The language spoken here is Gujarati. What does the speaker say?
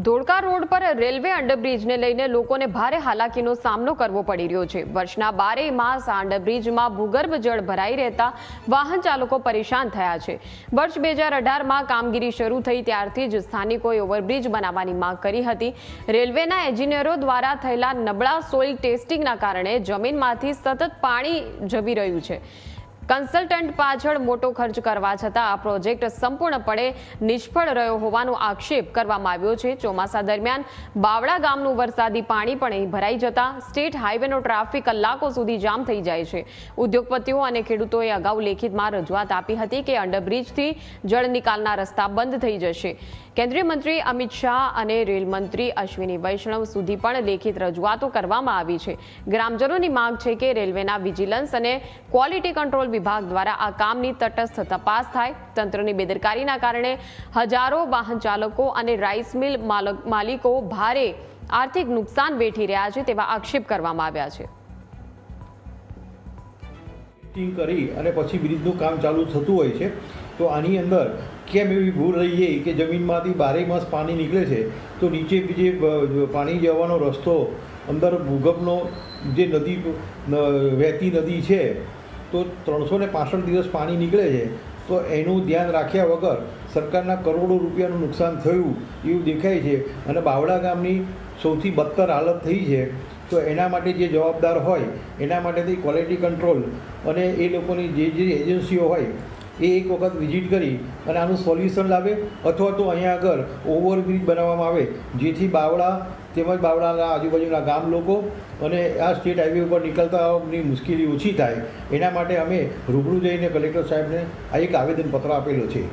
ધોળકા રોડ પર રેલવે અંડરબ્રિજને લઈને લોકોને ભારે હાલાકીનો સામનો કરવો પડી રહ્યો છે। વર્ષના 12 માસ આ અંડરબ્રિજમાં ભૂગર્ભ જળ ભરાઈ રહેતા વાહન ચાલકો પરેશાન થયા છે। વર્ષ 2018માં કામગીરી શરૂ થઈ ત્યારથી જ સ્થાનિકોએ ઓવરબ્રિજ બનાવવાની માંગ કરી હતી। રેલવેના એન્જિનિયરો દ્વારા થયેલા નબળા સોઇલ ટેસ્ટિંગના કારણે જમીનમાંથી સતત પાણી જવી રહ્યું છે। કન્સલ્ટન્ટ પાછળ મોટો ખર્ચ કરવા છતાં આ પ્રોજેક્ટ સંપૂર્ણપણે નિષ્ફળ રહ્યો હોવાનો આક્ષેપ કરવામાં આવ્યો છે। ચોમાસા દરમિયાન બાવળા ગામનું વરસાદી પાણી પણ અહીં ભરાઈ જતા સ્ટેટ હાઈવેનો ટ્રાફિક કલાકો સુધી જામ થઈ જાય છે। ઉદ્યોગપતિઓ અને ખેડૂતોએ અગાઉ લેખિતમાં રજૂઆત આપી હતી કે અંડરબ્રિજથી જળ નિકાલના રસ્તા બંધ થઈ જશે। કેન્દ્રીય મંત્રી અમિત શાહ અને રેલ મંત્રી અશ્વિની વૈષ્ણવ સુધી પણ લેખિત રજૂઆતો કરવામાં આવી છે। ગ્રામજનોની માંગ છે કે રેલવેના વિજિલન્સ અને ક્વોલિટી કંટ્રોલ વિભાગ દ્વારા આ કામની તટસ્થ તપાસ થાય। તંત્રની બેદરકારીના કારણે હજારો વાહન ચાલકો અને રાઈસ મિલ માલિકો ભારે આર્થિક નુકસાન વેઠી રહ્યા છે તેવા આક્ષેપ કરવામાં આવ્યા છે। કરી અને પછી બ્રિજનું કામ ચાલુ થતું હોય છે તો આની અંદર કેમ એવી ભૂલ રહી છે કે જમીનમાંથી 12 માસ પાણી નીકળે છે તો નીચે જે પાણી જવાનો રસ્તો અંદર ભૂગર્ભનો જે નદી વહેતી નદી છે તો 365 દિવસ પાણી નીકળે છે તો એનું ધ્યાન રાખ્યા વગર સરકારના કરોડો રૂપિયાનું નુકસાન થયું એવું દેખાય છે અને બાવળા ગામની સૌથી બદતર હાલત થઈ છે। તો એના માટે જે જવાબદાર હોય એના માટેથી ક્વોલિટી કંટ્રોલ અને એ લોકોની જે એજન્સીઓ હોય એ એક વખત વિઝિટ કરી અને આનું સોલ્યુશન લાવે અથવા તો અહીંયા આગળ ઓવરબ્રિજ બનાવવામાં આવે જેથી બાવળા તેમજ બાવળાના આજુબાજુના ગામ લોકો અને આ સ્ટેટ હાઈવે ઉપર નીકળતાની મુશ્કેલી ઓછી થાય એના માટે અમે રૂબરૂ જઈને કલેક્ટર સાહેબને આ એક આવેદનપત્ર આપેલો છે।